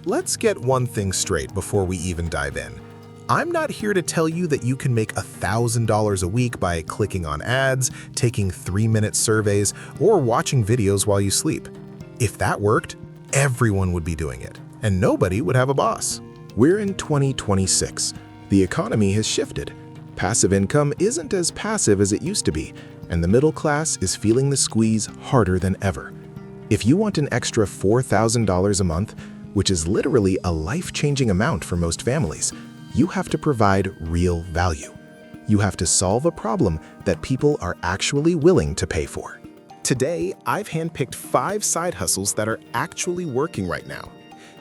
let's get one thing straight before we even dive in. I'm not here to tell you that you can make $1,000 a week by clicking on ads, taking 3-minute surveys, or watching videos while you sleep. If that worked, everyone would be doing it, and nobody would have a boss. We're in 2026. The economy has shifted. Passive income isn't as passive as it used to be, and the middle class is feeling the squeeze harder than ever. If you want an extra $4,000 a month, which is literally a life-changing amount for most families, you have to provide real value. You have to solve a problem that people are actually willing to pay for. Today, I've handpicked 5 side hustles that are actually working right now.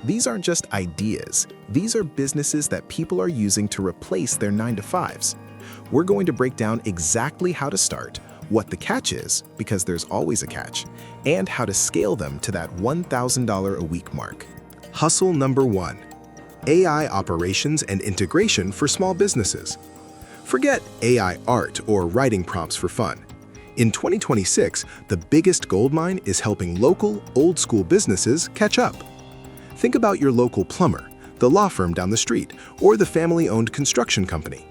These aren't just ideas. These are businesses that people are using to replace their 9-to-5s. We're going to break down exactly how to start, what the catch is, because there's always a catch, and how to scale them to that $1,000 a week mark. Hustle number 1. AI operations and integration for small businesses. Forget AI art or writing prompts for fun. In 2026, the biggest goldmine is helping local, old-school businesses catch up. Think about your local plumber, the law firm down the street, or the family-owned construction company.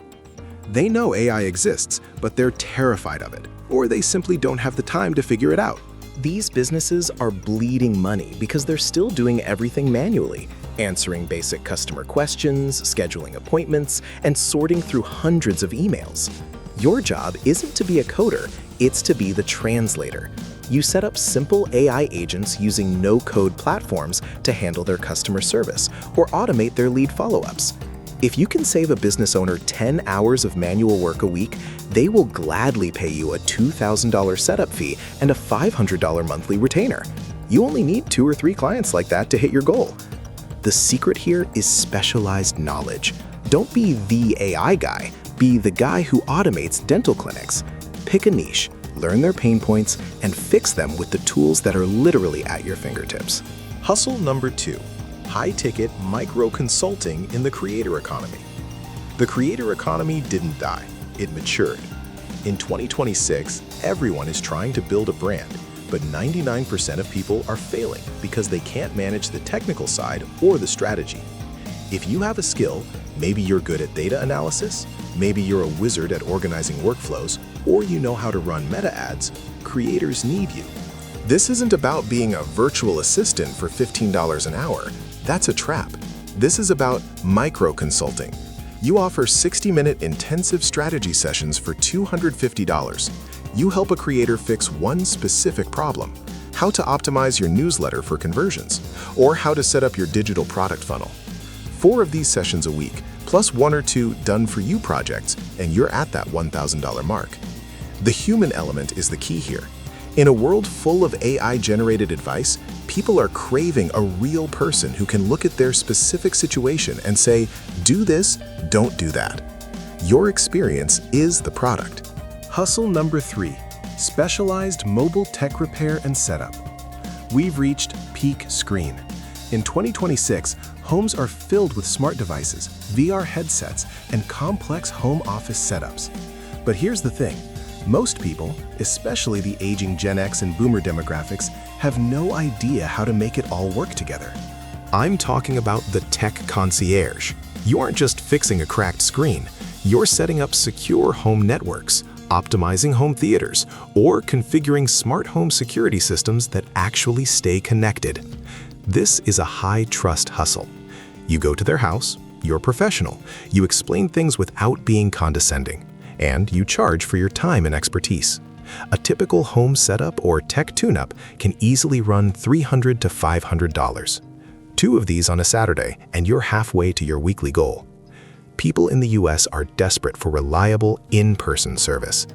They know AI exists, but they're terrified of it, or they simply don't have the time to figure it out. These businesses are bleeding money because they're still doing everything manually, answering basic customer questions, scheduling appointments, and sorting through hundreds of emails. Your job isn't to be a coder, it's to be the translator. You set up simple AI agents using no-code platforms to handle their customer service or automate their lead follow-ups. If you can save a business owner 10 hours of manual work a week, they will gladly pay you a $2,000 setup fee and a $500 monthly retainer. You only need 2 or 3 clients like that to hit your goal. The secret here is specialized knowledge. Don't be the AI guy, be the guy who automates dental clinics. Pick a niche, learn their pain points, and fix them with the tools that are literally at your fingertips. Hustle number 2. High-ticket micro-consulting in the creator economy. The creator economy didn't die, it matured. In 2026, everyone is trying to build a brand, but 99% of people are failing because they can't manage the technical side or the strategy. If you have a skill, maybe you're good at data analysis, maybe you're a wizard at organizing workflows, or you know how to run meta ads, creators need you. This isn't about being a virtual assistant for $15 an hour. That's a trap. This is about micro-consulting. You offer 60-minute intensive strategy sessions for $250. You help a creator fix one specific problem: how to optimize your newsletter for conversions, or how to set up your digital product funnel. 4 of these sessions a week, plus 1 or 2 done-for-you projects, and you're at that $1,000 mark. The human element is the key here. In a world full of AI-generated advice, people are craving a real person who can look at their specific situation and say, do this, don't do that. Your experience is the product. Hustle number 3. Specialized mobile tech repair and setup. We've reached peak screen. In 2026, homes are filled with smart devices, VR headsets, and complex home office setups. But here's the thing. Most people, especially the aging Gen X and Boomer demographics, have no idea how to make it all work together. I'm talking about the tech concierge. You aren't just fixing a cracked screen. You're setting up secure home networks, optimizing home theaters, or configuring smart home security systems that actually stay connected. This is a high-trust hustle. You go to their house, you're professional, you explain things without being condescending, and you charge for your time and expertise. A typical home setup or tech tune-up can easily run $300 to $500. 2 of these on a Saturday, and you're halfway to your weekly goal. People in the US are desperate for reliable, in-person service.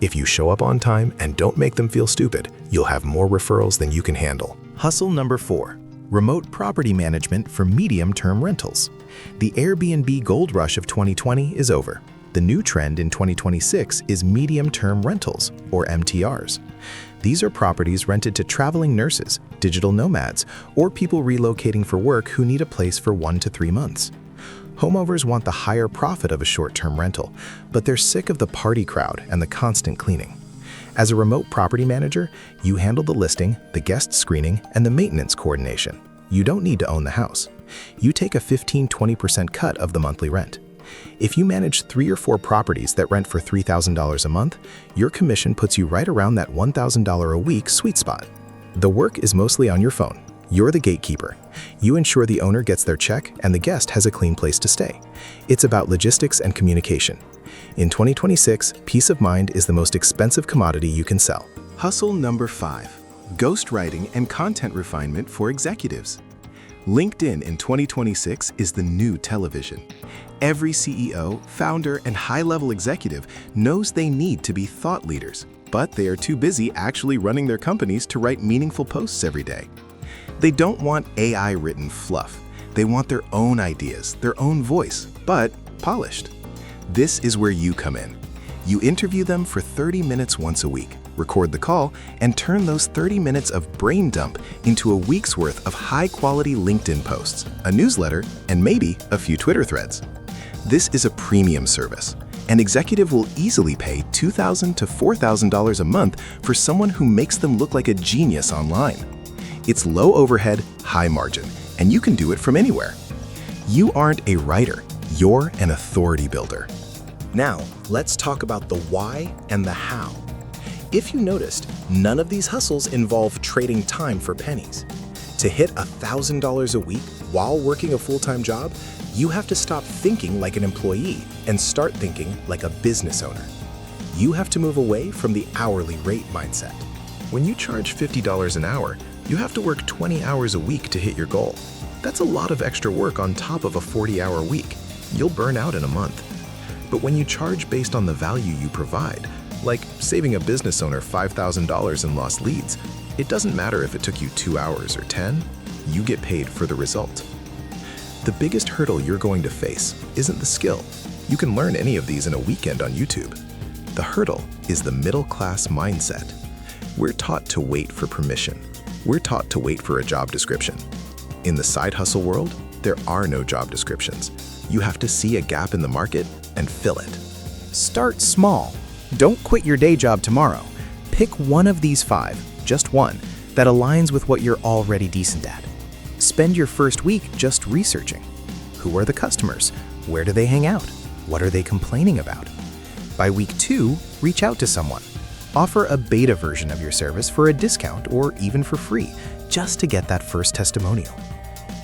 If you show up on time and don't make them feel stupid, you'll have more referrals than you can handle. Hustle number 4. Remote property management for medium-term rentals. The Airbnb gold rush of 2020 is over. The new trend in 2026 is medium-term rentals, or MTRs. These are properties rented to traveling nurses, digital nomads, or people relocating for work who need a place for 1 to 3 months. Homeowners want the higher profit of a short-term rental, but they're sick of the party crowd and the constant cleaning. As a remote property manager, you handle the listing, the guest screening, and the maintenance coordination. You don't need to own the house. You take a 15–20% cut of the monthly rent. If you manage 3 or 4 properties that rent for $3,000 a month, your commission puts you right around that $1,000 a week sweet spot. The work is mostly on your phone. You're the gatekeeper. You ensure the owner gets their check and the guest has a clean place to stay. It's about logistics and communication. In 2026, peace of mind is the most expensive commodity you can sell. Hustle number 5, ghostwriting and content refinement for executives. LinkedIn in 2026 is the new television. Every CEO, founder, and high-level executive knows they need to be thought leaders, but they are too busy actually running their companies to write meaningful posts every day. They don't want AI-written fluff. They want their own ideas, their own voice, but polished. This is where you come in. You interview them for 30 minutes once a week, record the call, and turn those 30 minutes of brain dump into a week's worth of high-quality LinkedIn posts, a newsletter, and maybe a few Twitter threads. This is a premium service. An executive will easily pay $2,000 to $4,000 a month for someone who makes them look like a genius online. It's low overhead, high margin, and you can do it from anywhere. You aren't a writer, you're an authority builder. Now, let's talk about the why and the how. If you noticed, none of these hustles involve trading time for pennies. To hit $1,000 a week while working a full-time job, you have to stop thinking like an employee and start thinking like a business owner. You have to move away from the hourly rate mindset. When you charge $50 an hour, you have to work 20 hours a week to hit your goal. That's a lot of extra work on top of a 40-hour week. You'll burn out in a month. But when you charge based on the value you provide, like saving a business owner $5,000 in lost leads, it doesn't matter if it took you 2 hours or 10, you get paid for the result. The biggest hurdle you're going to face isn't the skill. You can learn any of these in a weekend on YouTube. The hurdle is the middle-class mindset. We're taught to wait for permission. We're taught to wait for a job description. In the side hustle world, there are no job descriptions. You have to see a gap in the market and fill it. Start small. Don't quit your day job tomorrow. Pick one of these 5, just one, that aligns with what you're already decent at. Spend your first week just researching. Who are the customers? Where do they hang out? What are they complaining about? By week 2, reach out to someone. Offer a beta version of your service for a discount or even for free, just to get that first testimonial.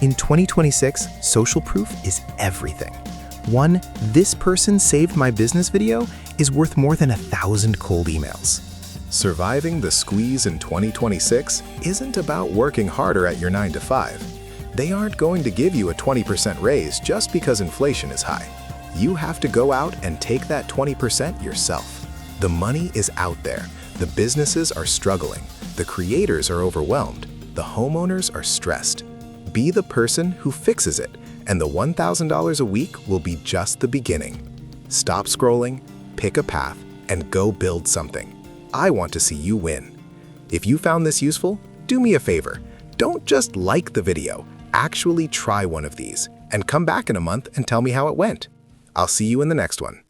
In 2026, social proof is everything. One "this person saved my business" video is worth more than 1,000 cold emails. Surviving the squeeze in 2026 isn't about working harder at your 9 to 5. They aren't going to give you a 20% raise just because inflation is high. You have to go out and take that 20% yourself. The money is out there. The businesses are struggling. The creators are overwhelmed. The homeowners are stressed. Be the person who fixes it, and the $1,000 a week will be just the beginning. Stop scrolling, pick a path, and go build something. I want to see you win. If you found this useful, do me a favor. Don't just like the video. Actually try one of these, and come back in a month and tell me how it went. I'll see you in the next one.